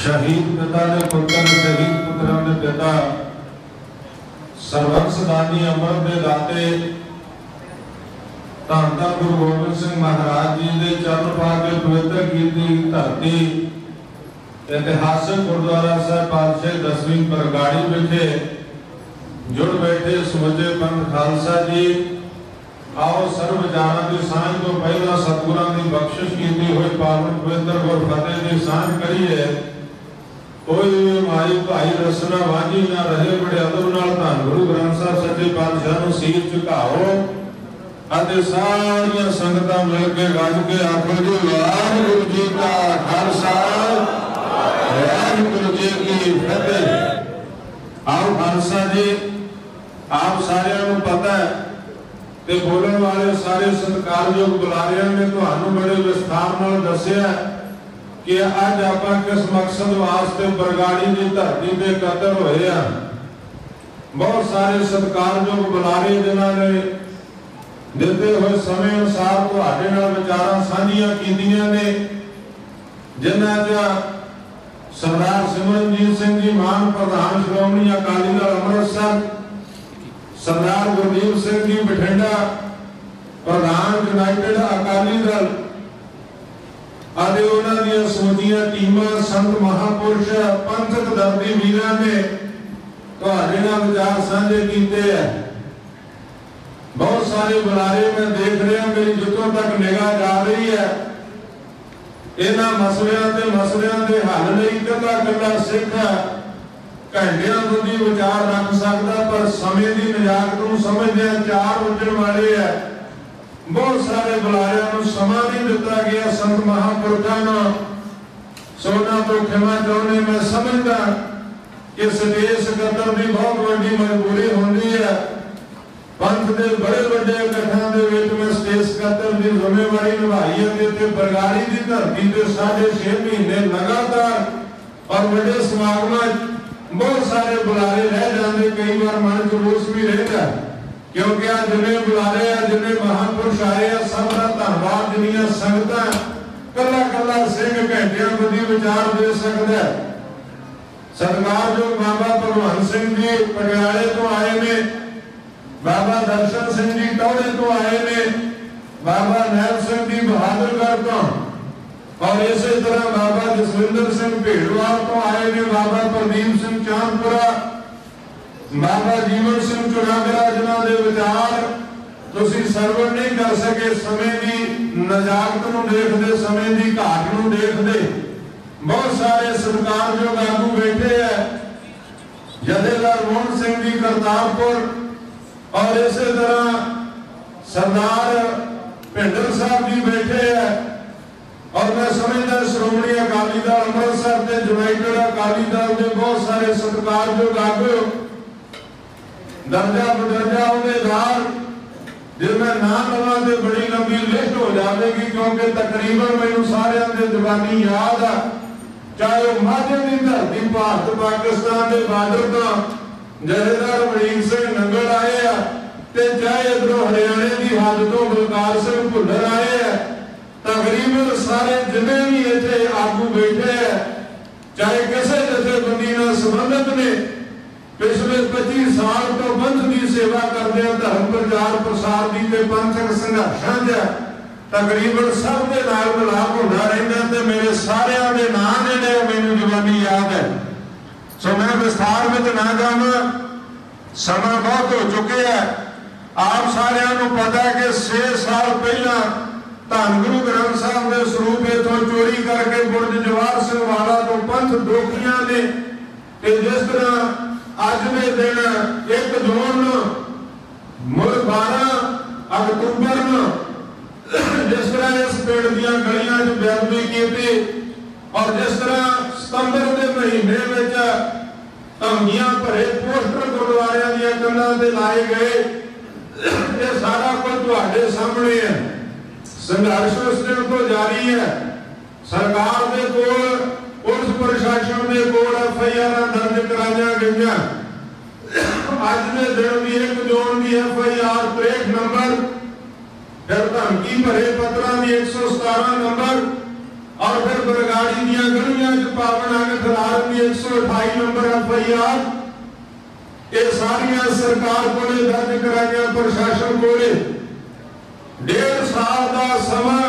शहीद पिता ने पुत्र, शहीद पुत्रों ने पिता, सर्वंस दानी अमृत दे दाते धन धन गुरु गोबिंद सिंह महाराज जी के चरण पाक के पवित्र कीर्ति धरती इतिहासक गुरुद्वारा साहिब पातशाही 10वीं बरगाड़ी विखे जुड़ बैठे समझे पंथ खालसा जी। आओ सर्व जाना की सांझ तो पहला सतगुरां की बख्शिश की हुई पावन पवित्र गुर फतेह की सांझ करिए। कोई भी माई भाई रसना वाजी ना रहे बड़े अदब नाल धन गुरु ग्रंथ साहिब सच्चे पातशाह नूं सीस झुकाओ अते सारियां संगतां मिल के गज के आखो जी वाहिगुरू जी का खालसा वाहिगुरू जी की फतेह। आओ खालसा जी आप सारियां नूं पता है ते बोलने वाले सारे सत्कारयोग बुलारियां ने तुहानूं बड़े विस्तार नाल दस्सिया कि अज आपां किस मकसद वास्ते बरगाड़ी की धरती ते इकट्ठे होए हैं। बहुत सारे सत्कारयोग बुलारे जिन्हां ने दिते हुए समय अनुसार तुहाडे नाल विचारां साझीआं कीतियां ने, जिन्हां च सरदार सिमरनजीत सिंह जी मान प्रधान श्रोमणी अकाली दल अमृतसर, सरदार गुरदीप सिंह जी बठिंडा प्रधान यूनाइटेड अकाली दल आदि उन्हां दी समूहियां टीमां संत महापुरुष पंथक दर्दी वीरां ने तुहाडे नाल विचार साझे कीते हैं। बहुत सारे बुलारे मैं देख रहा, मेरी जितों तक निगाह जा रही है इन्हां मसलियां दे हल लई कल्ला कल्ला सिख घंटियां बुद्धि विचार रख सकता, पर समय की नजाकत नूं समझदे 4 वजण वाले है। बहुत सारे बुलारियां नूं समा नहीं दिता गया संत महापुरुषां नूं, सोना तो खिमा चाहुंदे। मैं समझदा कि स्टेज सकत्तर की बहुत बड़ी मजबूरी होंदी है। पंथ के बड़े बड़े इकट्ठा के मैं स्टेज सकत्तर की जिम्मेवारी निभाई है ते बरगाड़ी की धरती से 6.5 महीने लगातार और बड़े समागम बहुत सारे बुलारे रह जाते, कई बार मन जुलूस भी रहता, क्योंकि आज जिन्हें बुलारे जिन्हें महापुरुष आए सबका धन्यवाद। जिन्नियां संगतां कला कला सिंह घंटियां बुद्धि विचार दे सकता है। सत्कारयोग बाबा भगवंत सिंह जी पटियाले तो आए ने, बाबा दर्शन सिंह जी टौड़े तो आए ने, बाबा नैल सिंह जी बहादुरगढ़ तो, और इसी तरह बाबा जसविंदर सिंह भेड़वाल तो आए ने, बाबा प्रदीप सिंह चांदपुरा, बाबा जीवन सिंह चुनागरा, जिन्हां दे विचार तुसीं सरवण नहीं कर सके समय की नजाकत नूं देखदे, समय की घाट नूं देखदे। बहुत सारे सत्कारयोग आगू बैठे हैं, जथेदार मोहन सिंह जी करतारपुर, और इसी तरह सरदार भिंडर साहब जी बैठे हैं, और मैं समझदा श्रोमणी अकाली दल अमृतसर के यूनाइटेड अकाली दल के बहुत सारे सत्कारयोग आगू दर्जा बदर्जा उम्मीदवार जिनमें नाम लवां ते बड़ी लंबी लिस्ट हो जाएगी, क्योंकि तकरीबन मैनूं सारियां दे जवानी याद आ, चाहे माਝੇ की धरती भारत पाकिस्तान के बार्डर तो जथेदार अमरीक सिंह नंगल आए आ, ते चाहे इधरों हरियाणे की हद तो बलकार सिंह भुल्लर आए हैं। तकरीबन सारे जिन्हें भी इतने आगू बैठे हैं, चाहे किसी जथेबंदी नाल संबंधित ने, पिछले 25 साल तो पंथ की सेवा करते हैं, धर्म प्रचार प्रसार की ते पंथक संघर्षां च तकरीबन सब के नाल मिलाप होंदा रहिंदा, ते मेरे सारियां दे नाम जिहड़े मैनूं जवानी याद है। सो मैं विस्तार में ना जावां, समा बहुत हो चुके हैं। आप सारियां नूं पता है कि 6 साल पहला धन गुरु ग्रंथ साहिब के स्वरूप इथों चोरी करके बुरज जवाहर सिंह वाला तो पंथ दोखियां ने, जिस तरह अज के दिन 1 जून मुड़ 12 अक्तूबर जिस तरह इस पिंड दी गलियां च बेअदबी की, और जिस तरह सितंबर के महीने में धमकियां भरे पोस्टर गुरुद्वारियां दी कंधां ते लाए गए, ये सारा कुछ तुहाडे सामने है। संघर्ष उस दिन तो जारी है। सरकार के कोल, पुलिस प्रशासन के कोल FIR दर्ज कराई गई। अज के दिन भी 1 जून की FIR 63 नंबर, फिर धमकी भरे पत्रों की 117 नंबर, और फिर बरगाड़ी दियां गलियां च पावन अंग खिलारन दी 128 नंबर FIR ये सारियां सरकार को दर्ज कराइया, प्रशासन को 1.5 साल का समा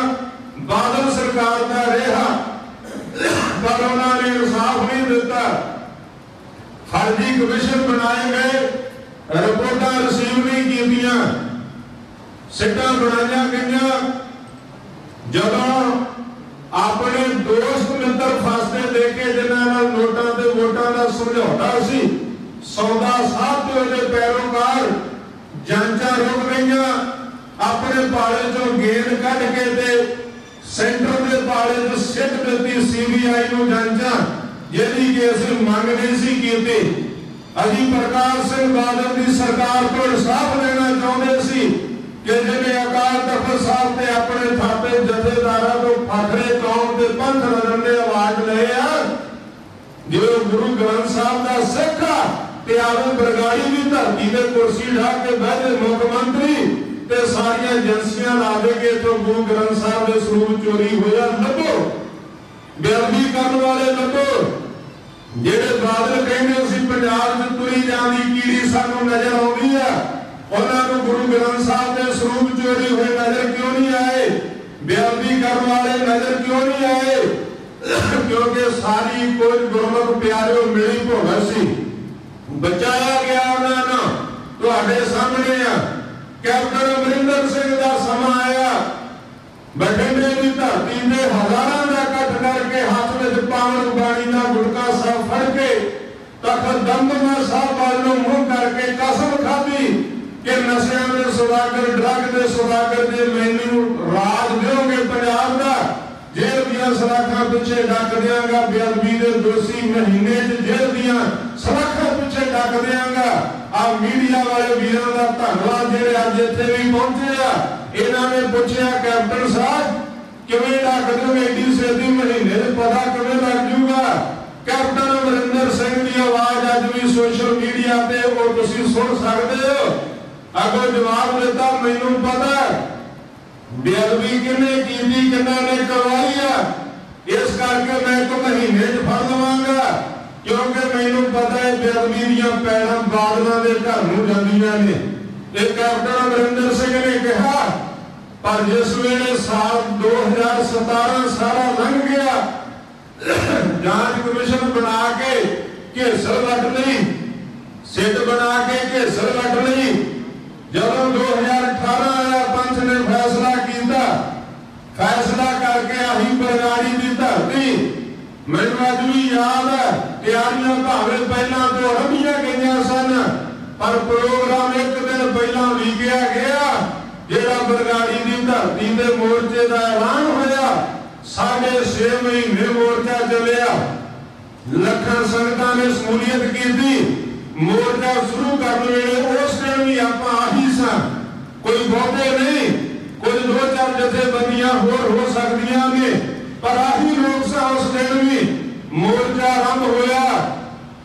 बादल सरकार का रहा पर उन्होंने इंसाफ नहीं दिता। फर्जी कमीशन बनाए गए, रिपोर्टां रिसीव नहीं कीतियां, सीटां बनाईयां गईयां। जदों अपने दोस्त मित्र फासले देके जिन्हां नोटां ते वोटां दा समझौता सी, सौदा साहब ते उहदे पैरोकार जांचां रुक गईयां। अपने पाले चों गेंद कढ के ते सेंटर के पाले च सिट दित्ती CBI नूं जांचां, जिहदी कि असीं मंग नहीं सी कीती। अजी प्रकाश सिंह बादल की सरकार को इंसाफ लेना चाहते सी कि जिन्हें अकाल तख्त साहब ते अपने थापे जथेदारां तो फखरे कौम ते पंथ रगड़न दे अवाज लए आ, जो गुरु ग्रंथ साहब का सिख आ ते आवे बरगाड़ी की धरती ते कुर्सी ढा के बैठे मुख्यमंत्री ते सारियां एजेंसियां ला देगे तो गुरु ग्रंथ साहब के स्वरूप चोरी होया लभो, बेअदबी करने वाले लभो। जेड़े बादल कहते सी पंजाब च तुरी जांदी कीड़ी सानू नजर आउंदी है, उन्हां नूं गुरु ग्रंथ साहब के स्वरूप चोरी हुए नजर क्यों नहीं आए, बेअदबी करने वाले नजर क्यों नहीं आए? क्योंकि सारी कुछ गुरमुख प्यारे मिली भोग सी, बचाया गया उन्होंने तुहाडे सामने आ। कैप्टन अमरिंदर सिंह का समा आया, बठिंडे की धरती से हजारों का इकट्ठ करके हाथ में पावन बाणी का गुटका साहब फड़ के तखत दमदमा साहब वालों मुंह करके कसम खाधी कि नशे के सौदागर, ड्रग के सौदागर जे मैनू राज दोगे पंजाब का, जेल दियां सलाखां पिछे डक देंगा, बेअदबी के दोषी महीने जेल दियां सलाखां पिछे डक देंगा। आ मीडिया वाले वीरों का धन्यवाद जेड़े अज इत्थे भी पहुंचे आ। इन्होंने पूछा कैप्टन साहब किवें डक दोगे एडी छेती महीने पता किवें लग जूगा? कैप्टन अमरिंदर सिंह की आवाज अज भी सोशल मीडिया पे वो तुसीं सुन सकते हो। अगों जवाब दिता मैनूं पता बेअदबी किने कीती, किन्हां ने करवाई आ, इस करके मैं 1 महीने च फड़ लवांगा, क्योंकि मैनूं पता है बेअदबी दीयां पैड़ां बादलों के घर नूं जांदियां ने। कैप्टन अमरिंदर सिंह ने कहा पर जिस वेले साल 2017 सारा लंघ गया, जांच कमीशन बना के घेसल वट ली, सिट बना के घेसल वट ली। जदों 2018 आया पंच ने फैसला किया, फैसला करके आही बरगाड़ी की धरती मैनूं अज भी याद है। तैयारियां भावें पहलां तो रंभियां गईयां सन, पर प्रोग्राम 1 दिन पहला लीकिया गया। जेड़ा बरगाड़ी की धरती के मोर्चे का ऐलान होया, 6.5 महीने मोर्चा चलिया, लखन संगतां ने शमूलियत की। मोर्चा शुरू करने वेले उस दिन भी आपां आही सा, कोई बहुते नहीं, कुछ 2-4 जथेबंदियां होर हो सकदियां ने, पर आही लोग सा। उस दिन भी मोर्चा आरंभ होया।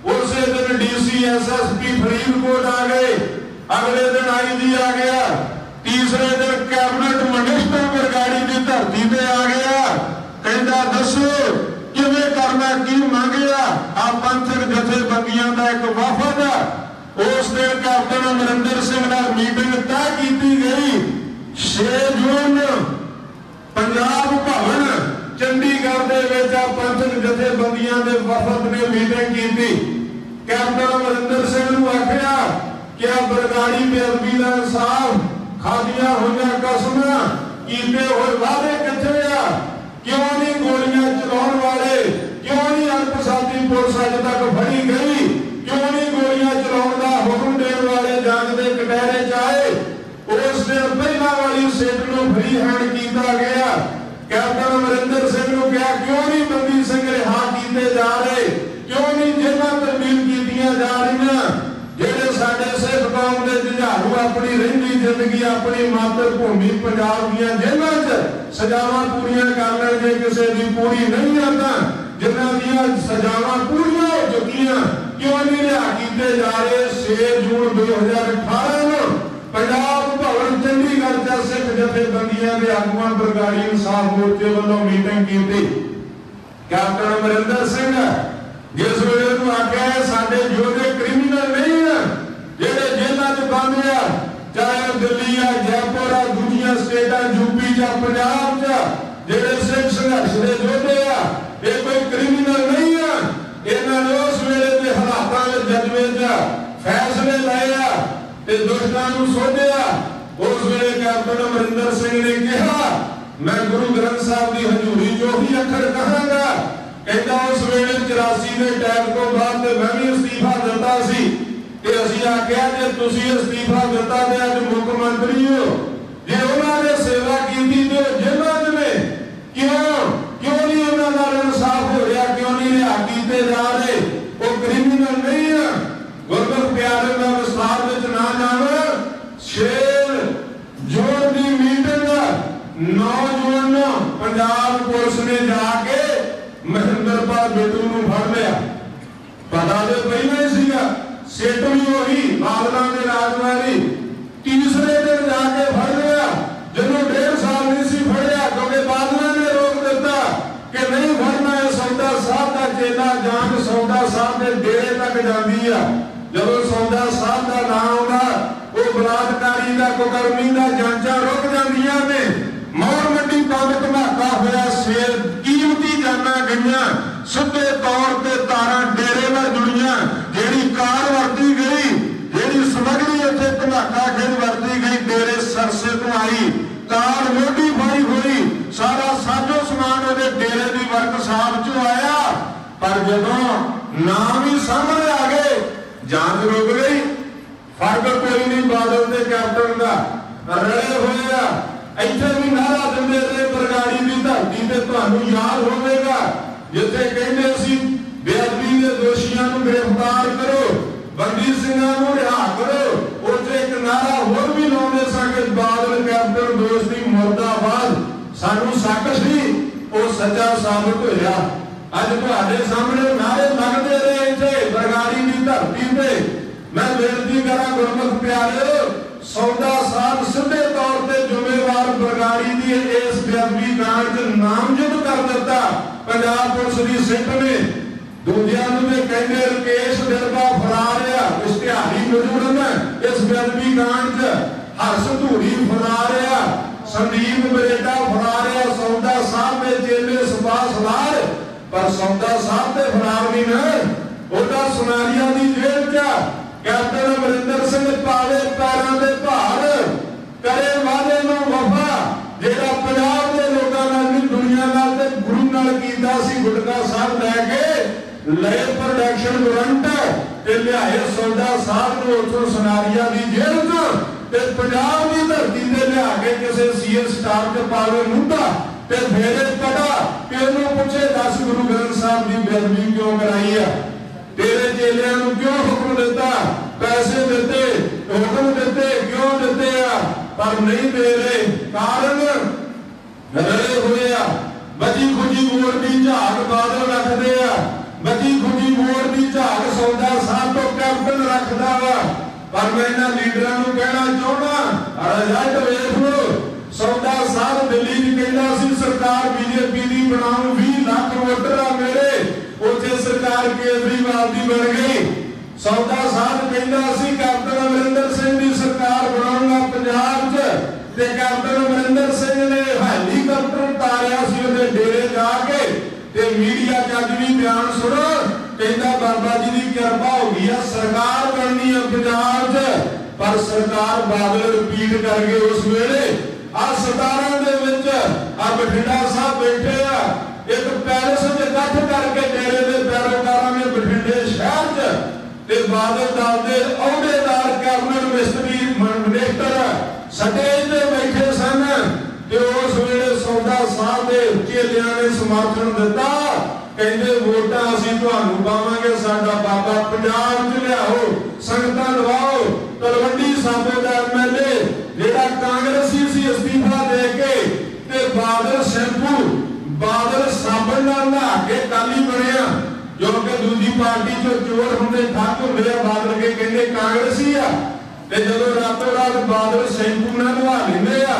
उस दिन DC SSP फरीदकोट आ गए, अगले दिन IG आ गया, तीसरे दिन कैबिनेट मिनिस्टर बरगाड़ी की धरती पे आ गया। कहता दसो किवें करना, की मांगिया? आ पंथक जथेबंदियां का एक वफद है। उस दिन कैप्टन अमरिंदर सिंह नाल मीटिंग तय की गई। 6 जून पंजाब भवन चंडीगढ़ दे विच पंथक जथेबंदियां दे वफद ने मीटिंग की। कैप्टन अमरिंदर सिंह नूं आखिया कि आ बरगाड़ी बेअदबी दा इंसाफ, खादियां होईयां कसमां, कीते होए वादे किथे आ? क्यों नहीं गोलियां चलाउण वाले, क्यों नहीं अल्पसादी पुलिस अज तक फड़ी गई, क्यों नहीं गोलियां चलाउण दा हुक्म देण वाले जंग दे कटहरे च आए? उस दिन पहला वाली सीट नूं फ्री हैंड किया गया। कैप्टन अमरिंदर सिंह नूं कहा क्यों नहीं बंदी सिंह रिहा कीते जा रहे, क्यों नहीं जेलां तब्दील कीतियां जा रहीआं? जेड़े साडे सिख कौम दे जुझारू अपनी रहिंदी जिंदगी अपनी मातर भूमि पंजाब दीआं जेलां च सजावां पूरीआं कर लैण, जे किसी दी पूरी नहीं आंदा, जिन्हां दीआं सजावां पूरीआं हो चुकीआं, क्यों नहीं रिहा कीते जा रहे? 6 जून 2018 नूं पंजाब भवन चंडीगढ़ च सिख जथेबंदियां दे आगूआं बरगाड़ी इंसाफ मोर्चे वालों मीटिंग की। कैप्टन अमरिंदर सिंह जिस वेले नूं आख्या साडे योधे क्रिमिनल नहीं है जेडे जेलां च बंद आ, चाहे दिल्ली आ, जयपुर आ, दूजियां स्टेटां यूपी च पंजाब च जेडे सिख संघर्ष के योधे आ, ये कोई क्रिमिनल नहीं है। इन्होंने उस वेले के हालातों में जज्बे च फैसले लाए आ ते दुष्टां नूं सोधिया। उस वेले कैप्टन अमरिंदर सिंह ने कहा मैं गुरु ग्रंथ साहब की हजूरी चो ही अखर कहांगा। कहता उस वेले 84 के अटैक तो बाद मैं भी इस्तीफा दिता सी ते असीं आख्या जे तुसीं इस्तीफा दिता ते अज मुख्यमंत्री हो, जे उन्होंने सेवा की ते जेलां च ने क्यों नहीं उन्हां नाल इंसाफ हो रहा, क्यों नहीं रिहा कीते जा रहे? वो क्रिमिनल नहीं है। गुरमुख प्यारे मैं विस्तार विच ना जावां। 6 जून की मीटिंग 9 जून पंजाब पुलिस ने जाके महेंद्रपाल बिट्टू नूं फड़ लिया। पता तो पहले ही सीगा, सिट भी वही बादलों के राजकुमारी। तीसरे दिन जाके फड़ लिया जिन्हों 1.5 साल नहीं सी फड़िया, क्योंकि बादलों ने रोक दिता कि नहीं फड़ना है। सौदा साहब का चेला जांच सौदा साहब के डेरे तक जाती है। जब सौदा साहब का नाम आउंदा वो बलात्कारी का कुकर्मी का जांचा रुक जांदियां ने। मौर मंडी पंप धमाका होया, सेल कीमती जाना गईयां, सीधे तौर पर तारा डेरे नाल जुड़ियां। जेड़ी कार वरती गई, जेड़ी समगरी इत्थे धमाका खेल वरती गई डेरे सरसे तो आई, कार मोडीफाई हुई, सारा साजो समान उहदे डेरे दी वर्कशाप चों आया। पर जदों नाम ही सामने आ गए जांच रुक गई। फर्क कोई नहीं बादल के कैप्टन का रले होया। इत्थे भी नारा दिंदे रहे बरगाड़ी की धरती ते तुहानूं याद होवेगा जिथे कहंदे सी बेअदबी के दोषियों को गिरफ्तार करो, बंदी सिंघां नूं रिहा करो। उत्थे एक नारा होर भी लाउंदे सन कि बादल कैप्टन दोस्ती मुर्दाबाद। सानूं शक सी वो सच्चा साबित होया। अज तुहाडे सामने नारे लगदे रहे इत्थे बरगाड़ी की धरती ते। मैं बेनती करा गुरमुख प्यारे, सौदा साहब सीधे तौर पर जिम्मेवार बरगाड़ी की इस बेअदबी कांड नामजद कर दिता पंजाब पुलिस की सिट ने। दूजियां नूं ते कहंदे रकेश दिलबा फरार आ, इश्तिहारी मौजूद है इस बेअदबी कांड च। हर्ष धूरी फरार आ, संदीप बरेटा फरार आ, सौदा साहब के चेले सुभाष लाल। पर सौदा साहब ते फरार नहीं ना, ओदा सुनारिया की जेल च। कैप्टन अमरिंदर सिंह पावे पैरों के भार, करे वादे नूं वफा, जेड़ा पंजाब के लोगों नाल नहीं दुनिया नाल ते गुरु नाल कीता सी। गुटका साहब लैके लय प्रोडक्शन वारंट ते लियाए सौदा साहब नूं उत्थों सुनारिया की जेल चों ते पंजाब की धरती ते लिया के किसी सीएस स्टाफ च पावे मुंडा ते फेरे पटा कि उहनूं पुछे दस गुरु ग्रंथ साहब की बेअदबी क्यों कराई है, तेरे चेलियां नूं क्यों हुक्म दिता, पैसे दिते, हुक्म दिते, क्यों दिते आ? पर नहीं दे रहे। कारण रले हुए आ। बची खुजी वोट की झाग बादल रखते आ, बची खुजी वोट की झाग सौदा साहब तो कैप्टन रखता वा। पर मैं इन्हां लीडरां नूं कहना चाहुंदा रिजल्ट वेख लो। सौदा साहब दिल्ली च कहंदा सी सरकार बीजेपी दी बनाऊं, 20 लाख वोटर आ मेरे, उत्थे सरकार केजरीवाल दी बन गई। सौदा साहब कहंदा सी कैप्टन अमरिंदर सिंह दी सरकार बनाऊंगा पंजाब च, ते कैप्टन अमरिंदर सिंह ने हेलीकाप्टर उतारिया सी उहदे डेरे जाके। ते मीडिया च अज भी बयान सुनो, कहंदा बाबा जी दी किरपा हो गई है, सरकार बननी है पंजाब च। पर सरकार बादल रिपीट कर गए उस वेले। आ 17 दे विच आ बठिंडा साहब बैठे आ, एक पैलेस में इकट्ठ करके डेरे के पैरोकारों ने बठिंडे शहर च ते बादल दल के अहुदेदार कैबिनेट मिनिस्टर स्टेज ते बैठे सन। ते उस वेले सौदा साहब के चेलियां ने समर्थन दिता, कहंदे वोटां असीं तुहानूं पावांगे, साडा बाबा पंजाब च लिआओ, संगतां लवाओ। तलवंडी साबो दा एमएलए जेड़ा कांग्रेसी सी इस्तीफा दे के ते बादल शैंपू बादल साबन नाल नहा के काली बनिया, जो कि दूजी पार्टी चो चोर होंदे ठग होंदे आ, बादल के कहंदे कांग्रेसी आ। ते जदों रातों रात बादल शैंपू नाल नहा लैंदे आ,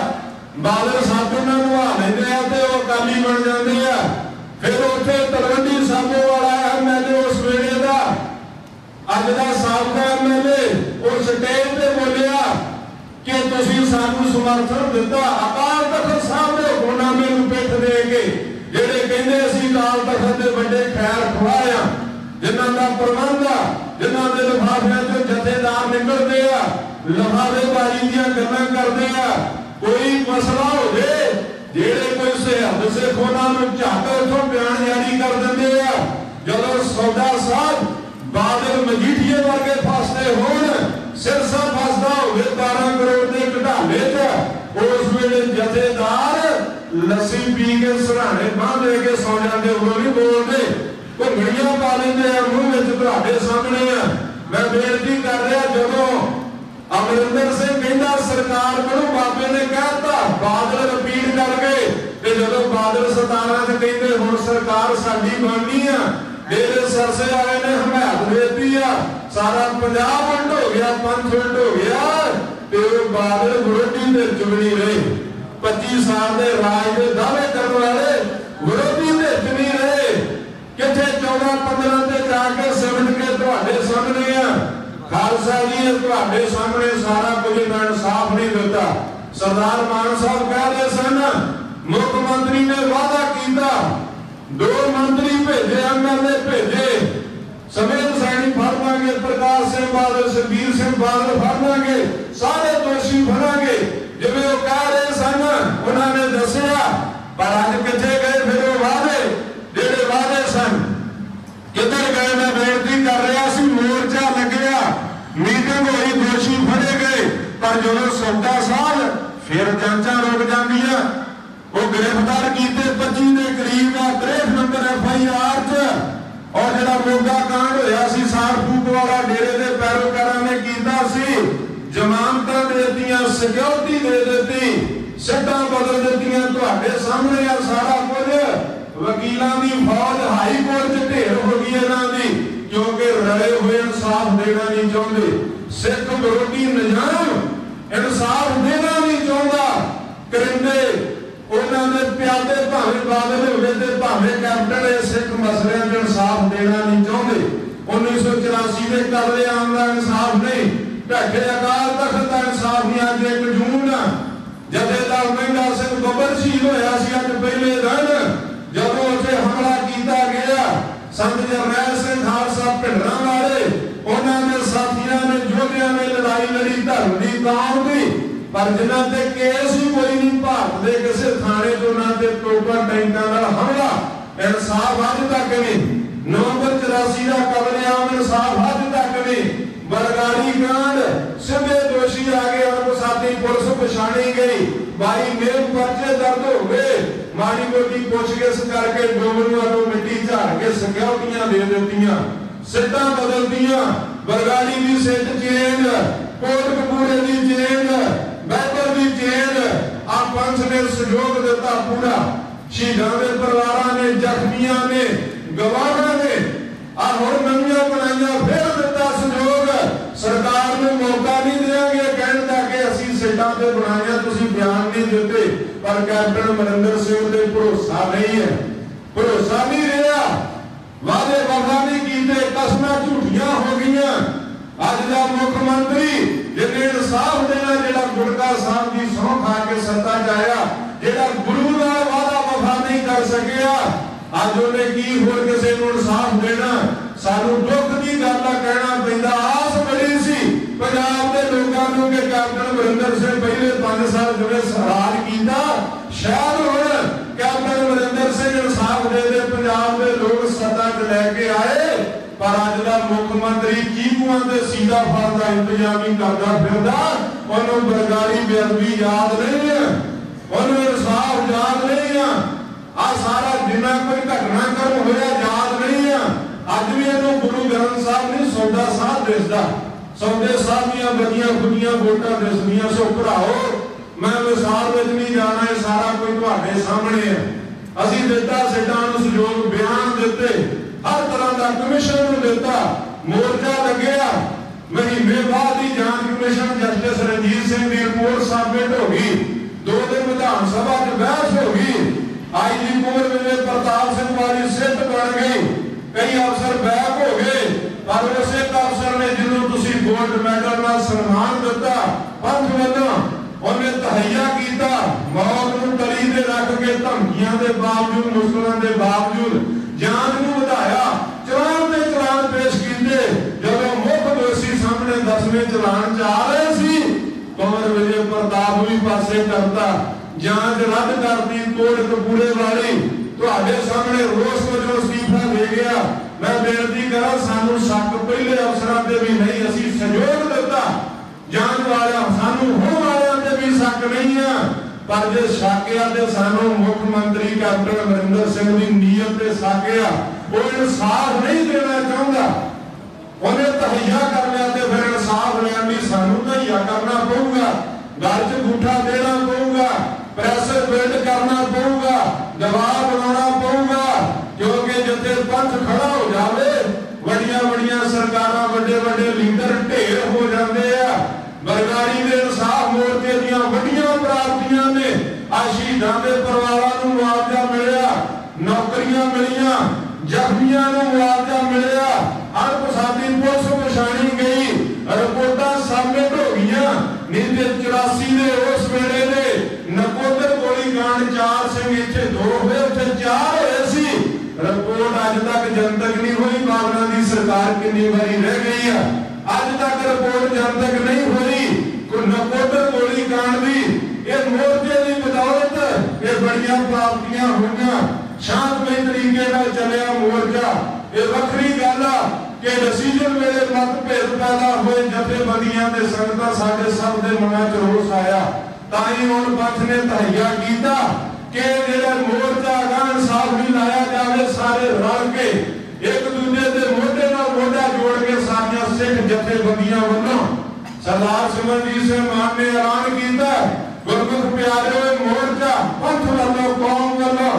बादल साबन नाल नहा लैंदे आ ते ओह काली बन जांदे आ। फिर उत्थे साबका MLA उस स्टेज पे बोलिया कि तुसीं सानू समर्थन दिता अकाल तख्त साहब के हुक्मनामे नूं पिठ दे के जिहड़े कहंदे असीं अकाल तख्त दे वड्डे खैर खुआए आ जिन्हां दा प्रबंध आ जिन्हां दे लिफाफिਆਂ चों जथेदार निकलदे आ लिफाफेबाजी दीयां गल्लां करदे आ कोई मसला हो जाए जेड़े कोई सरहद से खोना नूं झट उथों बयान जारी कर दिंदे आ जदों सौदा साहब बादल मजीठीए वर्गे फसदे होण सिरसा फसदा होवे 12 करोड़ के घटाले च उस वेले जथेदार लस्सी पी के सराहने बांह दे के सौ जाते उदों नहीं बोलते घुंगड़ियां पा लेंदे आ मूंह विच तुहाडे सामने आ मैं बेनती कर रहा जदों अमरिंदर सिंह कहंदा सरकार कोलों बाबे ने कहता बादल रिपीट कर गए ते जदों बादल 17 च कहंदे हुण सरकार साडी बननी आ डेरे सरसे वाले ने हमायत देती आ सारा पंजाब उल्ट हो गया पंथ उल्ट हो गया ते बादल विरोधी दे चुगनी रहे 25 साल के राज के दावे करने वाले विरोधी दे चुगनी रहे किथे 14-15 ते जाके सिमट के तुहाडे सामने आ खालसा जी तुहाडे सामने सारा कुछ इंसाफ नहीं दिता सरदार मान साहब कह रहे सन मुख्यमंत्री ने वादा किया 2 मंत्री भेजे MLA भेजे समेत सैनी फड़ लांगे प्रकाश सिंह बादल सुखबीर सिंह बादल फड़ लांगे सारे दोषी फड़ांगे जिवें वो कह रहे सन उन्होंने दसिया पर अज किथे गए फिर वो वादे जेड़े वादे सन किधर गए मैं बेनती कर रहा सी मोर्चा लग्या मीटिंग हुई दोषी फड़े गए पर जो सौदा साल फिर जांचा रुक जांदियां वो गिरफ्तार किए 25 के करीब का 63 नंबर FIR च और जिहड़ा मोगा कांड होया सी सार फूक वाला डेरे के पैरोकारां ने कीता सी जमानतां देतियां सिक्योरिटी दे देती सिट्टां बदल देतियां तुहाडे सामने आ सारा कुछ वकीलां दी फौज हाई कोर्ट च ढेर हो गई इन्हां दी क्योंकि रले हुए इंसाफ देना नहीं चाहते सिख विरोधी निजाम इंसाफ देना नहीं चाहता करिंदे उन्होंने प्यादे भावे बादल होवे ते भावे कैप्टन इस सिख मसले में इंसाफ देना नहीं चाहते 1984 के कर लिया आंदा इंसाफ नहीं ढाके अकाल तख्त का इंसाफ नहीं अज 1 जून जथेदार महिंदा सिंह बब्बर शहीद होया सी अज पहले दिन जदों उसे हमला किया गया संत जरनैल सिंह खालसा भिंडरां वाले उन्होंने साथियों ने योद्धियां ने लड़ाई लड़ी धर्म की कौम की पर जिन्हां ते केस ही कोई नहीं भारत के किसी थाने तो ना ते टोकर टैंकां नाल हमला इंसाफ अज तक नहीं नवंबर 84 का कतलेआम इंसाफ अज तक नहीं बरगाड़ी कांड सीधे दोषी आ गए उनको साथी पुलिस पछाणी गई 22 मेल पर्चे दर्द हो गए माड़ी मोटी पुछगिछ करके डोगरू वालों मिट्टी झाड़ के सिक्योरिटियां दे दित्तियां सिट्टां बदल दियां बरगाड़ी की सिट चेंज कोटकपूरे की चेंज बैतर की चेंज आ पंच ने सहयोग दिता पूरा शहीदां दे परिवारां ने जख्मियां ने गवाहां ने आ हुण नवीं बनाईयां फिर दिता सहयोग सरकार नूं मौका नहीं देंगे कहण दा कि असीं सीटां ते बनाईयां तुसीं बयान नहीं दिते पर कैप्टन अमरिंदर सिंह ते भरोसा नहीं है भरोसा नहीं रहा वादे वफा नहीं कीते कसमां झूठियां हो गईयां अज दा मुख्यमंत्री जिन्हें इंसाफ देना जिहड़ा गुरका साहब की सौं खा के सत्ता च आया जिहड़ा गुरु दा वादा वफा नहीं कर सकिया अज उन्हें की होर किसी नूं इंसाफ देना सानू दुख की गल कहना पैंदा आस बड़ी सी पंजाब के लोगों नूं कि कैप्टन अमरिंदर सिंह पहले 5 साल जिवें राज कीता शायद हुण कैप्टन अमरिंदर सिंह इंसाफ दे दे पंजाब के लोग सत्ता च लैके आए पर अज दा मुख्यमंत्री चीकुआं ते सीधा फल का इंतजाम ही करदा फिरदा उन्होंने बरगाड़ी बेअदबी याद नहीं है उन्होंने इंसाफ याद नहीं है आ सारा जिन्ना कोई घटनाक्रम होया याद नहीं है अज भी इन्हों गुरु ग्रंथ साहब नहीं सौदा साहब दिसदा सौदे साहब दीयां बदियां खुदियां वोटां दिसदियां सो भराओ मैं मिसाल विच नहीं जाना ये सारा कोई तुहाडे सामने है असीं दिता सीटां नूं सहयोग बयान दिते हर तरह का कमिशन नूं दिता मोर्चा लग्या महीने बाद ही जांच कमिशन जस्टिस रणजीत सिंह की रिपोर्ट सबमिट हो गई 2 दिन विधान सभा च बहस हो गई IG कुंवर विजय प्रताप सिंह वाली सिट बन गई कई अफसर बैक हो गए पर उस एक अफसर ने जिन्होंने तुसी गोल्ड मेडल नाल सम्मान दिता पंथ वालों उन्हें तहैया किया मौत नूं तली ते रख के धमकियां दे बावजूद मुश्किलों के बावजूद जान नूं वधाया चलान पेश किए जब मुख दोषी सामने 10वें चलान च आ रहे सी कंवर विजय प्रताप भी पासे करता जांच रद्द करती कोटकपूरे वाली तुहाडे सामने रोस वजों इस्तीफा दे गया। मैं बेनती करा सानू शक पहले अफसरां ते भी नहीं असीं सहयोग दिता जांच वालियां सानू हुण वालियां ते भी शक नहीं है पर जे शक है ते सानू मुख्यमंत्री कैप्टन अमरिंदर सिंह दी नीयत ते शक है वो इंसाफ नहीं देना चाहुंदा उन्हें तहैया कर लिया तो फिर इंसाफ लेने सानू तहैया करना पऊगा घर च गुठा देना पऊगा प्रेशर बिल्ड करना पऊगा दबाव बनाना पऊगा क्योंकि जिथे पंथ खड़ा हो जाए बड़िया बड़िया सरकारां बड़े बड़े लीडर ढेर हो जाते हैं बरगाड़ी के इंसाफ मोर्चे दियां वड्डियां प्राप्तियां ने शहीदां दे परिवारां नूं मुआवजा मिलिया नौकरियां मिलियां जख्मियां नूं मुआवजा मिलिया अणपछाती पुलिस पछाणी गई रिपोर्टां सबमिट हो गईयां नहीं ते 84 दे उस वेले दे नकोदर गोलीकांड 4 सिंह इत्थे 2 होए उत्थे 4 होए सी रिपोर्ट अज तक जनतक नहीं हुई बागना दी सरकार कितनी बारी रह गई है अज तक रिपोर्ट जनतक नहीं हुई नकोदर गोलीकांड दी ये मोर्चे दी बदौलत ये बड़ियां प्राप्तियां होईयां शांतमई तरीके नाल चलिया मोर्चा ये वखरी गल आ कि डिसीजन वेले मतभेद पैदा होए जथेबंदियां ते संगतां साडे सब दे मनां च रोस आया ताई हुण पंथ ने तहैया कीता कि जेड़ा मोर्चा गा इंसाफ नहीं लाया जावे सारे रल के एक दूजे दे मोढे नाल मोढा जोड़ के सारियां सिख जथेबंदियां वल्लों सरदार सिमरनजीत सिंह मान ने ऐलान किया गुरमुख प्यारे मोर्चा पंथ वालों कौम वालों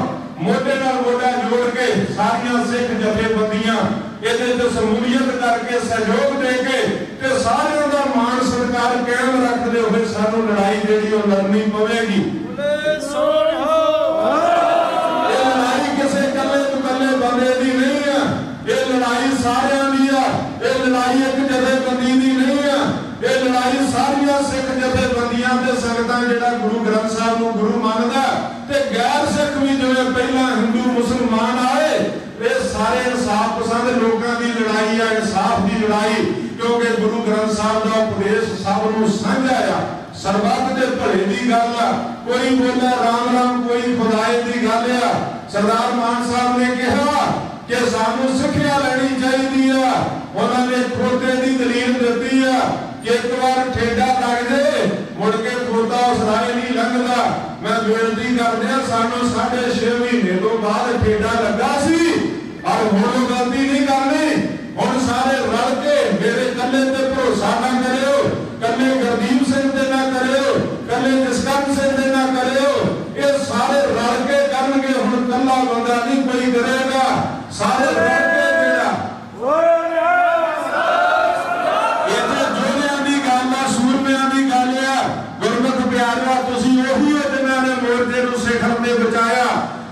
मोढे नाल मोढा जोड़ के सारियां सिख जथेबंदियां इहदे ते समूलियत करके सहयोग दे के ते सारियां दा मान सत्कार कायम रखदे होए सानू लड़ाई जेहड़ी ओ लड़नी पवेगी। ये लड़ाई किसे कल्ले तुकल्ले बंदे दी नहीं है ये लड़ाई सारियां दी है ये लड़ाई एक जथेबंदी दी नहीं है ये लड़ाई सारियां सिख जथेबंदियां ते संगतां जेहड़ा गुरु ग्रंथ साहिब नूं गुरु मानदा ते गैर सिख भी जिवें पहला हिंदू मुसलमान आए ये सारे इंसाफ पसंद लोगों की लड़ाई है इंसाफ की लड़ाई क्योंकि गुरु ग्रंथ साहिब का उपदेश सब नूं साझा आ सरबत दे भले की गल आ कोई बोले राम राम कोई खुदाए की गल आ सरदार मान साहब ने कहा कि सानू सिक्ख्या लेनी चाहिए उन्होंने खोते की दलील दी है कि एक बार ठेडा लग जाए मुड़ के खोता उस राह नहीं लंघदा मैं बेनती करदे सानू 6.5 महीने तो बाद ठेडा लगा सी और हुण गलती नहीं करनी हुण सारे रल के मेरे कल्ले ते भरोसा ना करियो कल्ले गुरदीप सिंह ते ना करियो कल्ले जसकंत सिंह ते ना करियो ये सारे रल के करनगे हुण कल्ला बंदा नहीं कोई करेगा सारे रल के जेड़ा इथे जोड़ियां दी गल आ सूरमियां दी गल आ गुरमुख प्यारा तुसी ओही हो जिन्हां ने मोर्चे नूं सिखर ते बचाया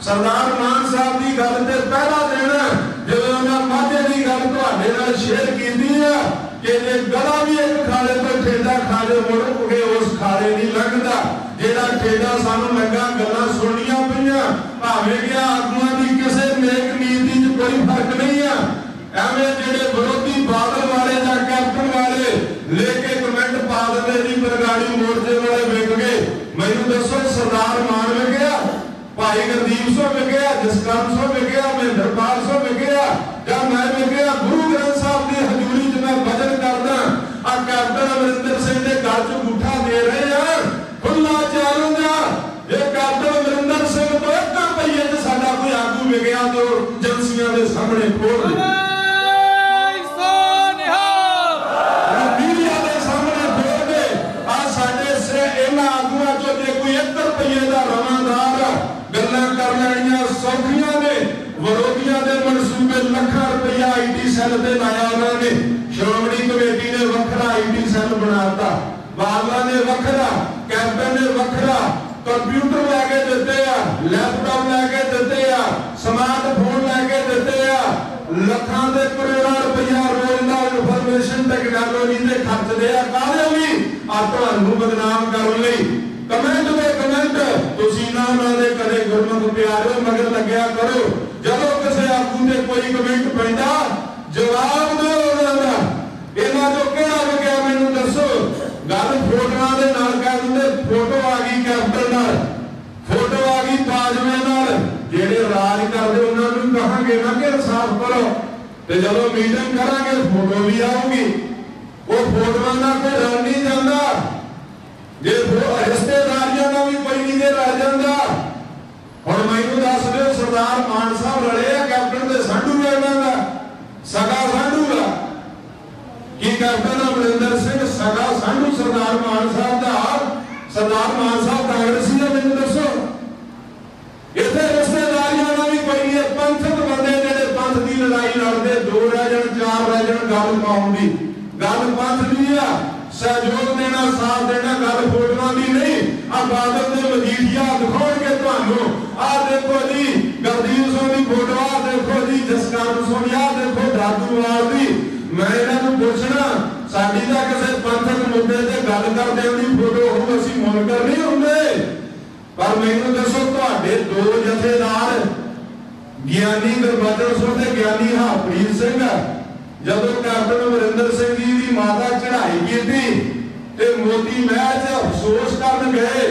सरदार मान साहब की गल ते पहला दिन जो माझे की गल तुहाडे नाल शेयर कीती है कि जे गला भी एक खाले तो ठेडा खाले मुड़ के उस खाले नहीं लंघदा जेड़ा ठेडा सानू लगा गल्लां सुनियां पईयां भावें कि आगुआं दी किसे नेक नीति च कोई फर्क नहीं है एवें जेड़े विरोधी बादल वाले जां कैप्टन वाले लेके कमेंट पा दिंदे जी बरगाड़ी मोर्चे वाले विक गए मैनूं दसो सरदार मान विकिया भाई गुरदीप सो विकिया जसकंत सो विकिया महेंद्रपाल सो विकिया या मैं विकिया गुरु ग्रंथ साहिब की हजूरी च मैं भजन करदा आ कैप्टन अमरिंदर सिंह दे गल च अंगूठा दे रहे हैं खुला चैलेंज जे कैप्टन अमरिंदर सिंह तो 1 रुपये च साडा कोई आगू विकिया तो एजेंसियां दे सामने खोल दे मीडिया दे सामने खोल दे आ साडे से इन्हां आगूआं चों जे कोई 1 रुपये दा रवादार गल्लां कर लैणियां सौखियां ने विरोधियों के मनसूबे लाखों रुपया IT सैल से लाया उन्होंने श्रोमणी कमेटी ने वखरा IT सैल बनाता बादल ने वखरा कैप्टन ने वखरा कंप्यूटर लैके दिते आ लैपटॉप लैके दिते आ स्मार्टफोन लैके दिते आ ਲੱਖਾਂ ਦੇ ਕਰੋੜਾਂ ਰੁਪਇਆ ਰੋਜ਼ ਦਾ ਇਨਫੋਰਮੇਸ਼ਨ ਟੈਕਨੋਲੋਜੀ ਦੇ ਖਰਚਦੇ ਆ ਕਾਹਦੇ ਲਈ ਆ ਤੁਹਾਨੂੰ ਬਦਨਾਮ ਕਰਨ ਲਈ। ਕਮੈਂਟ ਦੇ ਕਮੈਂਟ ਤੁਸੀਂ ਨਾ ਦੇ ਕਦੇ ਗੁਰਮੁਖ ਪਿਆਰਿਓ ਮਗਰ ਲੱਗਿਆ ਕਰੋ। ਜਦੋਂ ਕਿਸੇ ਆਗੂ ਤੇ ਕੋਈ ਕਮੈਂਟ ਪੈਂਦਾ ਜਵਾਬ ਦਿਓ ਉਹਨਾਂ ਦਾ। ਇਹਨਾਂ ਤੋਂ ਕਿਹੜਾ ਲੱਗਿਆ ਮੈਨੂੰ ਦੱਸੋ। ਗੱਲ ਫੋਟੋਆਂ ਦੇ ਨਾਲ ਕਹਿ ਦਿੰਦੇ ਫੋਟੋ ਆ ਗਈ ਕੈਪਟਨ ਨਾਲ, ਫੋਟੋ ਆ ਗਈ ਬਾਜਵੇ ਨਾਲ। ਜਿਹੜੇ ਰਾਜ ਕਰਦੇ ਉਹਨਾਂ ਨੂੰ ਕਹਾਂਗੇ ਨਾ ਕਿ ਇਨਸਾਫ ਕਰੋ ਤੇ ਜਦੋਂ ਮੀਟਿੰਗ ਕਰਾਂਗੇ ਫੋਟੋ ਵੀ ਆਊਗੀ। ਉਹ ਫੋਟੋਆਂ ਦਾ ਕੋਈ ਰਲ ਨਹੀਂ ਜਾਂਦਾ। ਜੇ ਰਿਸ਼ਤੇਦਾਰੀਆਂ ਦਾ ਵੀ ਕੋਈ ਨਹੀਂ ਰਹਿ ਜਾਂਦਾ। ਹੁਣ ਮੈਨੂੰ ਦੱਸ ਦਿਓ ਸਰਦਾਰ ਮਾਨ ਸਾਹਿਬ ਰਲੇ ਆ ਕੈਪਟਨ ਦੇ ਸਾਂਢੂ ਇਹਨਾਂ ਦਾ ਸਗਾ ਸਾਂਢੂ ਆ ਕੀ ਕੈਪਟਨ ਅਮਰਿੰਦਰ ਸਿੰਘ ਸਗਾ ਸਾਂਢੂ ਸਰਦਾਰ ਮਾਨ ਸਾਹਿਬ ਦਾ। ਸਰਦਾਰ ਮਾਨ ਸਾਹਿਬ ਕਾਂਗਰਸੀ ਦਾ ਮੈਨੂੰ ਦੱਸੋ। ਇੱਥੇ ਰਿਸ਼ਤੇਦਾਰੀਆਂ ਦਾ ਵੀ ਕੋਈ ਨਹੀਂ। ਪੰਥਕ ਬੰਦੇ ਜਿਹੜੇ ਪੰਥ ਦੀ ਲੜਾਈ ਲੜਦੇ 2 ਰਹਿ ਜਾਣ 4 ਰਹਿ ਜਾਣ ਗੱਲ ਪਾਉਣ ਦੀ ਗੱਲ ਪੰਥ ਦੀ ਆ। ਸਹਿਯੋਗ ਦੇਣਾ ਸਾਥ ਦੇਣਾ ਗੱਲ ਫੋਟੋਆਂ ਦੀ ਨਹੀਂ। ਆ ਬਾਦਲ ਦੇ ਮਜੀਠੀਆ ਦਿਖਾਉਣਗੇ ਤੁਹਾਨੂੰ। ਆ ਦੇਖੋ ਜੀ ਗੁਰਦੀਪ ਸਿੰਘ ਦੀ ਫੋਟੋ, ਆ ਦੇਖੋ ਜੀ ਜਸਕਰਨ ਸੋਨੀਆ, ਦੇਖੋ ਦਾਦੂਵਾਲ ਦੀ। ਮੈਂ ਇਹਨਾਂ ਨੂੰ ਪੁੱਛਣਾ ਸਾਡੀ ਤਾਂ ਕਿਸੇ ਪੰਥਕ ਮੁੱਦੇ ਤੇ ਗੱਲ ਕਰਦੇ ਦੀ ਫੋਟੋ ਹੋਊ ਅਸੀਂ ਮੁਨਕਰ ਨਹੀਂ ਹੁੰਦੇ। ਪਰ ਮੈਨੂੰ ਦੱਸੋ ਤੁਹਾਡੇ 2 ਜਥੇਦਾਰ ਗਿਆਨੀ ਗੁਰਬਚਨ ਸਿੰਘ ਤੇ ਗਿਆਨੀ ਹਰਪ੍ਰੀਤ ਸਿੰਘ ਜਦੋਂ ਕੈਪਟਨ ਅਮਰਿੰਦਰ ਸਿੰਘ ਜੀ ਦੀ ਮਾਤਾ ਚੜ੍ਹਾਈ ਕੀਤੀ ਤੇ ਮੋਤੀ ਮਹਿਲ 'ਚ ਅਫਸੋਸ ਕਰਨ ਗਏ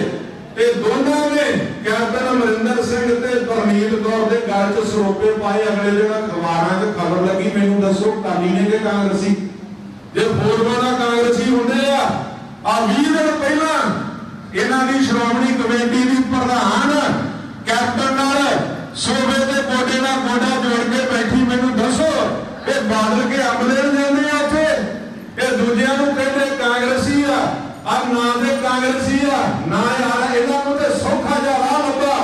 ਤੇ ਦੋਨਾਂ ਨੇ ਕੈਪਟਨ ਅਮਰਿੰਦਰ ਸਿੰਘ ਤੇ ਪਰਨੀਤ ਕੌਰ ਦੇ ਗਲ 'ਚ ਸਰੋਪੇ ਪਾਏ। ਅਗਲੇ ਦਿਨ ਅਖਬਾਰਾਂ 'ਚ ਖਬਰ ਲੱਗੀ। ਮੈਨੂੰ ਦੱਸੋ ਕਾਲੀ ਨੇ ਕਿ ਕਾਂਗਰਸੀ? ਜੇ ਫੋਟੋਆਂ ਦਾ ਕਾਂਗਰਸੀ ਹੁੰਦੇ ਆ 20 ਦਿਨ ਪਹਿਲਾਂ ਇਹਨਾਂ ਦੀ ਸ਼੍ਰੋਮਣੀ ਕਮੇਟੀ ਦੀ ਪ੍ਰਧਾਨ ਕੈਪਟਨ ਨਾਲ ਸੂਬੇ ਦੇ ਗੋਡੇ ਨਾਲ ਗੋਡਾ ਜੋੜ ਕੇ ਬੈਠੀ। ਮੈਨੂੰ ਦੱਸੋ ਇਹ ਬਾਦਲ ਕੇ ਅੰਬ ਲੈਣ ਜਾਂਦੇ ਆ ਉੱਥੇ? ਇਹ ਦੂਜਿਆਂ ਨੂੰ ਕਹਿੰਦੇ ਕਾਂਗਰਸੀ ਆ ਨਾਂ ਦੇ ਕਾਂਗਰਸੀ ਆ ਨਾ ਯਾਰ। ਇਹਨਾਂ ਨੂੰ ਤੇ ਸੌਖਾ ਜਿਹਾ ਰਾਹ ਲੱਭਾ।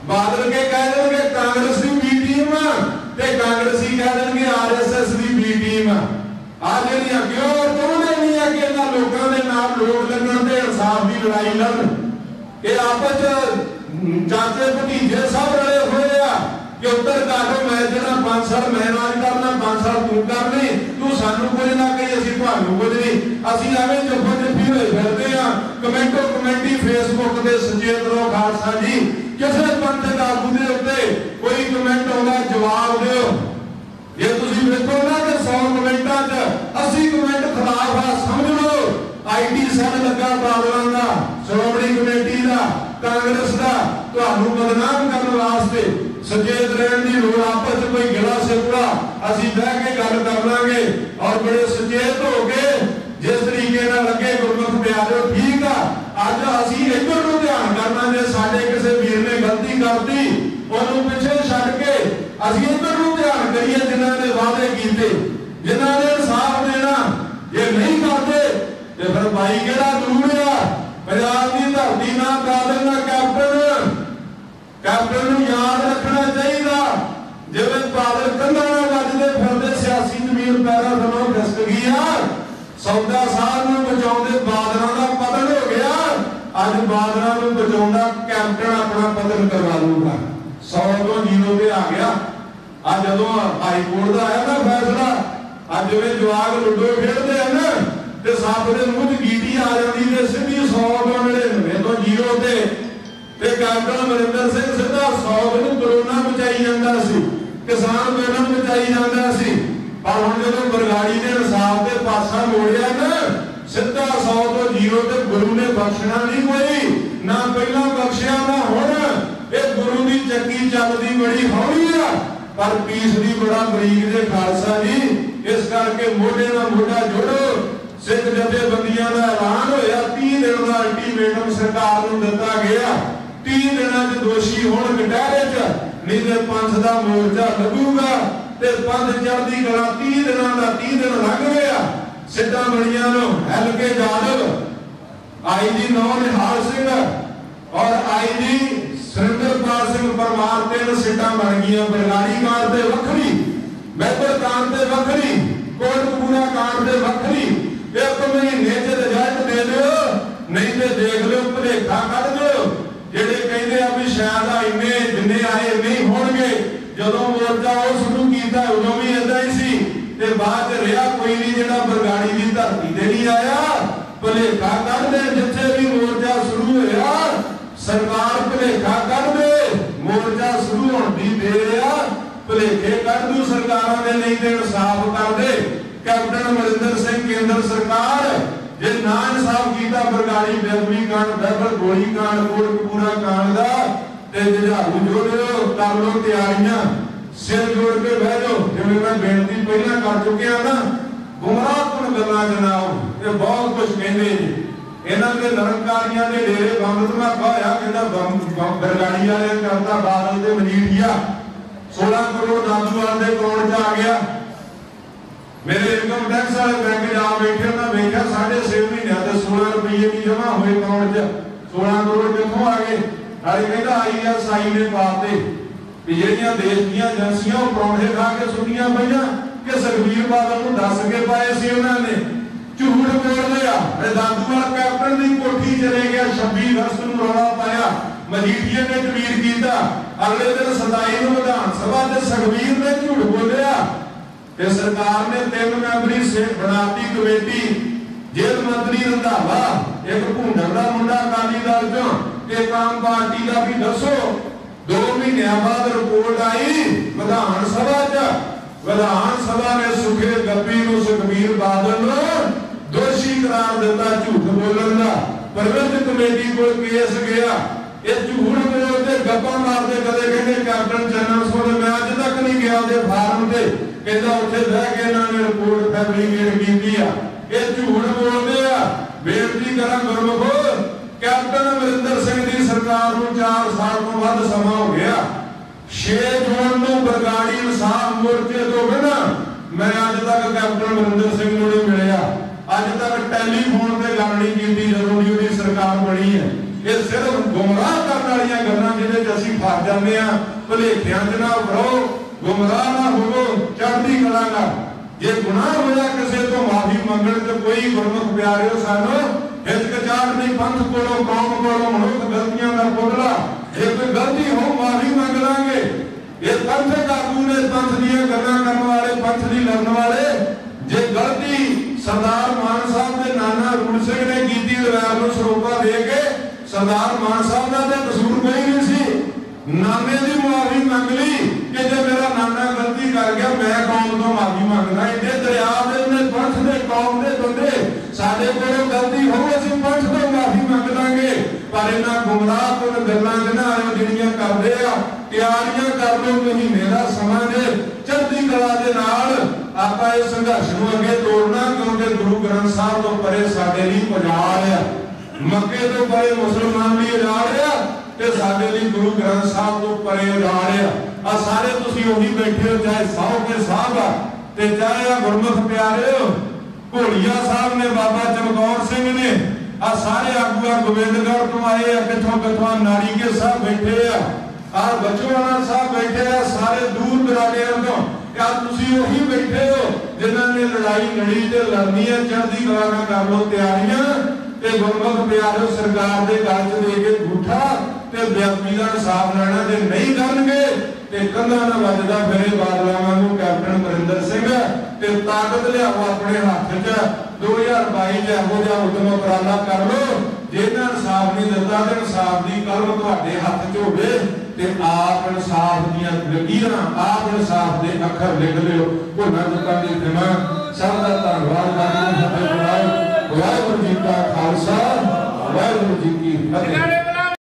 ਬਾਦਲ ਕੇ ਕਹਿ ਦੇਣਗੇ ਕਾਂਗਰਸ ਦੀ ਬੀ ਟੀਮ ਤੇ ਕਾਂਗਰਸੀ ਕਹਿ ਦੇਣਗੇ RSS ਦੀ ਬੀ ਟੀਮ। ਆ ਜਿਹੜੀਆਂ ਕਿਉਂ ਚਾਹੁੰਦੇ ਨਹੀਂ ਆ ਕਿ ਇਹਨਾਂ ਲੋਕਾਂ ਦੇ ਨਾਲ ਲੋਕ ਲੱਗਣ ਤੇ ਇਨਸਾਫ ਦੀ ਲੜਾਈ ਲੜਨ। ਇਹ ਆਪਸ ਚ ਚਾਚੇ ਭਤੀਜੇ ਸਭ ਰਲੇ ਹੋਏ ਆ ਕਿ ਉੱਤਰ ਕਾਟੋ ਮੈਂ ਜਿਹੜਾ 5 ਸਾਲ ਮੈਂ ਰਾਜ ਕਰਨਾ 5 ਸਾਲ ਤੂੰ ਕਰਨੀ। ਤੂੰ ਸਾਨੂੰ ਕੁਝ ਨਾ ਕਹੀ ਅਸੀਂ ਤੁਹਾਨੂੰ ਕੁਝ ਨਹੀਂ। ਅਸੀਂ ਐਵੇਂ ਜੱਫਾ ਜੱਫੀ ਹੋਏ ਫਿਰਦੇ ਆ। ਕਮੈਂਟੋ ਕਮੈਂਟੀ ਫੇਸਬੁੱਕ ਤੇ ਸੁਚੇਤ ਰਹੋ ਖਾਲਸਾ ਜੀ। ਕਿਸੇ ਪੰਥਕ ਆਗੂ ਦੇ ਉੱਤੇ ਕੋਈ ਕਮੈਂਟ ਆਉਂਦਾ ਜਵਾਬ ਦਿਓ। ਜੇ ਤੁਸੀਂ ਵੇਖੋ ਨਾ ਕਿ 100 ਕਮੈਂਟਾਂ 'ਚ 80 ਕਮੈਂਟ ਖਿਲਾਫ ਆ ਸਮਝ ਲਓ। IT ਸੈੱਲ ਲੱਗਾ ਬਾਦਲਾਂ ਦਾ, ਸ਼੍ਰੋਮਣੀ ਕਮੇਟੀ ਦਾ, ਕਾਂਗਰਸ ਦਾ ਤੁਹਾਨੂੰ ਬਦਨਾਮ ਕਰਨ ਵਾਸਤੇ। ਸੁਚੇਤ ਰਹਿਣ ਦੀ ਲੋੜ। ਆਪਸ 'ਚ ਕੋਈ ਗਿਲਾ ਸਿਰਕਾ ਅਸੀਂ ਬਹਿ ਕੇ ਗੱਲ ਕਰ ਲਾਂਗੇ ਔਰ ਬੜੇ ਸੁਚੇਤ ਹੋ ਕੇ ਜਿਸ ਤਰੀਕੇ ਨਾਲ ਲੱਗੇ ਗੁਰਮੁਖ ਪਿਆਰਿਓ ਠੀਕ ਆ। ਅੱਜ ਅਸੀਂ ਇੱਧਰ ਨੂੰ ਧਿਆਨ ਕਰਨਾ। ਜੇ ਸਾਡੇ ਕਿਸੇ ਵੀਰ ਨੇ ਗਲਤੀ ਕਰਤੀ ਉਹਨੂੰ ਪਿੱਛੇ ਛੱਡ ਕੇ ਅਸੀਂ ਇੱਧਰ ਨੂੰ ਧਿਆਨ ਕਰੀਏ ਜਿਨ੍ਹਾਂ ਨੇ ਵਾਅਦੇ ਕੀਤੇ, ਜਿਨ੍ਹਾਂ ਨੇ ਇਨਸਾਫ ਦੇਣਾ। ਜੇ ਨਹੀਂ ਕਰਦੇ ਤੇ ਫਿਰ ਭਾਈ ਕਿਹੜਾ ਦੂਰ ਆ। ਪੰਜਾਬ ਦੀ ਧਰਤੀ ਨਾ ਬਾਦਲ ਨਾ ਕੈਪਟਨ ਨੂੰ ਯਾਦ ਰੱਖਣਾ ਚਾਹੀਦਾ। ਜਿਵੇਂ ਬਾਦਲ ਕੰਧਾਂ ਨਾਲ ਵੱਜਦੇ ਫਿਰਦੇ ਸਿਆਸੀ ਜ਼ਮੀਨ ਪੈਰਾਂ ਥੱਲੋਂ ਖਿਸਕ ਗਈ ਆ। ਸੌਦਾ ਸਾਹਿਬ ਨੂੰ ਬਚਾਉਂਦੇ ਬਾਦਲਾਂ ਦਾ ਪਤਨ ਹੋ ਗਿਆ। ਅੱਜ ਬਾਦਲਾਂ ਨੂੰ ਬਚਾਉਂਦਾ ਕੈਪਟਨ ਆਪਣਾ ਪਤਨ ਕਰਵਾ ਲੂਗਾ। 100 ਤੋਂ 0 ਤੇ ਆ ਗਿਆ। ਅੱਜ ਜਦੋਂ ਹਾਈ ਕੋਰਟ ਦਾ ਆਇਆ ਨਾ ਫੈਸਲਾ, ਅੱਜ ਜਿਵੇਂ ਜਵਾਗ ਲੁੱਡੋ ਖੇਡਦੇ ਆ ਨਾ ਤੇ ਸੱਪ ਦੇ ਮੂੰਹ 'ਚ ਗੀਟੀ ਆ ਜਾਂਦੀ ਤੇ ਸਿੱਧੀ 100 ਤੋਂ 99 ਤੋਂ 0 ਤੇ ਕੈਪਟਨ ਅਮਰਿੰਦਰ ਸਿੰਘ ਸਿੱਧਾ 100 ਨੂੰ ਕਰੋਨਾ ਬਚਾਈ ਜਾਂਦਾ ਸੀ, ਕਿਸਾਨ ਅੰਦੋਲਨ ਬਚਾਈ ਜਾਂਦਾ ਸੀ। ਪਰ ਹੁਣ ਜਦੋਂ ਬਰਗਾੜੀ ਨੇ ਇਨਸਾਫ ਦੇ ਪਾਸਾ ਮੋੜਿਆ ਨਾ ਸਿੱਧਾ 100 ਤੋਂ 0 ਤੇ ਗੁਰੂ ਨੇ ਬਖਸ਼ਣਾ ਨਹੀਂ ਕੋਈ ਨਾ ਪਹਿਲਾਂ ਬਖਸ਼ਿਆ ਨਾ ਹੁਣ। ਇਹ ਗੁਰੂ ਦੀ ਚੱਕੀ ਚੱਲਦੀ ਬੜੀ ਹੌਲੀ ਆ ਪਰ ਪੀਸ ਦੀ ਬੜਾ ਬਰੀਕ ਦੇ ਖਾਲਸਾ ਜੀ। ਇਸ ਕਰਕੇ ਮੋਢੇ ਨਾਲ ਮੋਢਾ ਜੋੜੋ। ਸਿੱਖ ਜਥੇਬੰਦੀਆਂ ਦਾ ਐਲਾਨ ਹੋਇਆ 30 ਦਿਨ ਦਾ ਅਲਟੀਮੇਟਮ ਸਰਕਾਰ ਨੂੰ ਦਿੱਤਾ ਗਿਆ। 30 ਦਿਨਾਂ 'ਚ ਦੋਸ਼ੀ ਹੋਣ ਕਟਹਿਰੇ 'ਚ ਨਹੀਂ ਤੇ ਪੰਥ ਦਾ ਮੋਰਚਾ ਲੱਗੂਗਾ ਤੇ ਪੰਥ ਚੜ੍ਹਦੀ ਕਲਾ। 30 ਦਿਨਾਂ ਦਾ 30 ਦਿਨ ਲੰਘ ਗਿਆ। ਸਿੱਧਾ ਬਣੀਆਂ ਨੂੰ LK ਜਾਦਵ, IG ਨੌ ਨਿਹਾਲ ਸਿੰਘ ਔਰ IG ਸੁਰਿੰਦਰਪਾਲ ਸਿੰਘ ਪਰਮਾਰ 3 ਸੀਟਾਂ ਬਣ ਗਈਆਂ। ਬਰਗਾੜੀ ਕਾਂਡ ਤੇ ਵੱਖਰੀ, ਮਹਿਬਰ ਕਾਂਡ ਤੇ ਵੱਖਰੀ, ਕੋਟਕਪੂਰਾ ਕਾਂਡ ਤੇ ਵੱਖਰੀ। ਇੱਕ ਮਹੀਨੇ 'ਚ ਰਿਜ਼ਲਟ ਦੇ ਦਿਓ ਨਹੀਂ ਤੇ ਦੇਖ ਲਿਓ ਭੁਲੇਖਾ ਕੱਢ ਦਿਓ। ਜਿਹੜੇ ਕਹਿੰਦੇ ਆ ਵੀ ਸ਼ਾਇਦ ਇੰਨੇ ਜਿੰਨੇ ਆਏ ਨਹੀਂ ਹੋਣਗੇ, ਜਦੋਂ ਮੋਰਚਾ ਉਹ ਸ਼ੁਰੂ ਕੀਤਾ ਉਦੋਂ ਵੀ बाद रहा कोई नहीं जिहड़ा बरगाड़ी की धरती ते नहीं आया। भुलेखा कर दे जिथे भी मोर्चा शुरू होया सरकार भुलेखा कर दे मोर्चा शुरू होने की देर आ। भुलेखे कर दू सरकारों ने नहीं तो इंसाफ कर दे। कैप्टन अमरिंदर सिंह केंद्र सरकार जे ना इंसाफ किया बरगाड़ी बेबली कांड बैबल गोली कांड कोटकपूरा कांड का ते जुझारू जोड़ो कर लो तैयारियां सिर जोड़ के बह जाओ। जिवें मैं बेनती पहला कर चुकिया ना गुमराहकुन गल्लां जनाब ये बहुत कुछ कहते जी इन्हां दे निरंकारियां दे डेरे बंद धमाका होया कहंदा बरगाड़ी वाले करता बादल ते मजीठिया 16 करोड़ दादूवाल दे अकाउंट च आ गया। मेरे इनकम टैक्स वाले बैंक जा बैठे ना देखा 6.5 महीनों से 16 रुपये भी जमा हुए अकाउंट च 16 करोड़ कितों आ गए। नाले कहता ISI ने पाते भी ਜਿਹੜੀਆਂ देश ਦੀਆਂ ਏਜੰਸੀਆਂ ਉਹ ਪਰੌਂਠੇ ਖਾ ਕੇ ਸੁੱਟੀਆਂ ਪਈਆਂ ਕਿ ਸੁਖਬੀਰ ਬਾਦਲ ਨੂੰ ਦੱਸ ਕੇ ਪਾਏ ਸੀ ਉਹਨਾਂ ਨੇ ਝੂਠ ਬੋਲਦੇ ਆ। ਦਾਦੂਵਾਲ ਕੈਪਟਨ ਦੀ ਕੋਠੀ ਚਲੇ ਗਿਆ 26 ਅਗਸਤ ਨੂੰ ਰੌਲਾ ਪਾਇਆ ਮਜੀਠੀਆ ਨੇ ਟਵੀਟ ਕੀਤਾ ਅਗਲੇ ਦਿਨ 27 ਨੂੰ ਵਿਧਾਨ ਸਭਾ ਤੇ ਸੁਖਬੀਰ ਨੇ ਝੂਠ ਬੋਲਿਆ ਤੇ ਸਰਕਾਰ ਨੇ 3 ਮੈਂਬਰੀ ਸੇਠ ਬਣਾਤੀ ਕਮੇਟੀ। ਜੇਲ੍ਹ ਮੰਤਰੀ ਰੰਧਾਵਾ ਇੱਕ ਭੁੰਡਰ ਦਾ ਮੁੰਡਾ ਅਕਾਲੀ ਦਲ ਚੋਂ ਤੇ ਆਮ ਪਾਰਟੀ ਦਾ ਵੀ ਦੱਸੋ 2 ਮਹੀਨਿਆਂ ਬਾਅਦ ਰਿਪੋर्ट आई विधान सभा च विधान सभा ने सुखे गप्पी ਨੂੰ ਸੁਖਬੀਰ ਬਾਦਲ ਨੂੰ ਦੋਸ਼ੀ करार दिता झूठ बोलन का। प्रबंध कमेटी को केस गया ये झूठ बोलते गप्पा मारते कदे कहते कैप्टन जनरल सोल मैं अज तक नहीं गया ਉਹਦੇ फार्म ਤੇ कहता ਉੱਥੇ बह के ਇਹਨਾਂ ने रिपोर्ट फैब्रिकेट ਕੀਤੀ आ। ये झूठ बोलते आ। बेनती करा गुरमुखो कैप्टन अमरिंदर सिंह की सरकार को 4 साल तो वध समा हो गया। 6 जून को बरगाड़ी इंसाफ मोर्चे तो बिना मैं अज तक कैप्टन अमरिंदर सिंह को नहीं मिलिया। अज तक टैलीफोन से गल नहीं की जदों दी उहदी सरकार बनी है। ये सिर्फ गुमराह करने वाली गल्लां जिहदे च असीं फस जांदे आ। भुलेखियां च ना रहो गुमराह ना होवो चढ़दी कला नाल। जे गुनाह होया किसी तो माफी मंगण ते कोई गुरमुख प्यारिओ सानू हिचकिचाहट नहीं। पंथ कोलों कौम कोलों मनुख गलतियां का पुतला जे कोई गलती हो माफी मंग लांगे। ये पंथ आगू ने पंथ दीयां गल्लां करन वाले पंथ दी लड़न वाले जे गलती सरदार मान साहब दे नाना रूल सिंह ने कीती दरबार नूं सरोपा दे के सरदार मान साहब दा ते कसूर कोई नहीं सी। नाने दी माफी मंग ली कि जे मेरा नाना गलती कर गया मैं कौम तो माफी मंगदा। इन्ने दरिया दे पंथ दे कौम दे बंदे साडे कोलों गलती हो असीं पंथ तो माफी मंग लांगे। पर इन्हां गुमराह कुन गल्लां च ना आयो जिहड़ियां करदे आ। तैयारियां कर लो महीने दा समां दे चढ़दी कला दे नाल आपां इस संघर्ष नूं अगे तोड़ना क्योंकि गुरु ग्रंथ साहिब तो परे साडे लई उजाड़ आ। मक्के तो परे मुसलमान लई उजाड़ आ ते साडे लई गुरु ग्रंथ साहिब तो परे उजाड़ आ। सारे तुसीं ओही बैठे हो चाहे साहु के साहब आ ते चाहे आ गुरमुख प्यारे घोड़िया साहब ने बाबा चमकौर सिंह ने आ सारे आगू गोबिंदगढ़ तो आए किथों किथों नारी के साहब बैठे आ बचोवाना साहब बैठे आ सारे दूर दराडे तो क्या तुसीं ओही बैठे हो जिन्हां ने लड़ाई लड़ी ते लड़नी है। चढ़दी कला नाल कर लो तैयारियां ते गुरमुख प्यारे सरकार दे गल च दे के झूठा ते बेअदबी दा इंसाफ लेना जे नहीं करनगे ते कंधा ना वजदा फिरे बादलां वांगू कैप्टन अमरिंदर सिंह ते ताकत लियाओ अपने हाथ च 2022 च ਇਹੋ ਜਿਹਾ ਉਦਮ ਉਪਰਾਲਾ कर लो जिन्हां इंसाफ नहीं दिता ते इंसाफ दी कलम तुहाडे हथ च होवे ते आप इंसाफ दीयां लकीरां आप इंसाफ दे अखर लिख लिओ। भुल्लां चुकां दी खिमा सब दा धन्नवाद करदा। वाहिगुरू जी का खालसा वाहिगुरू जी की फतेह।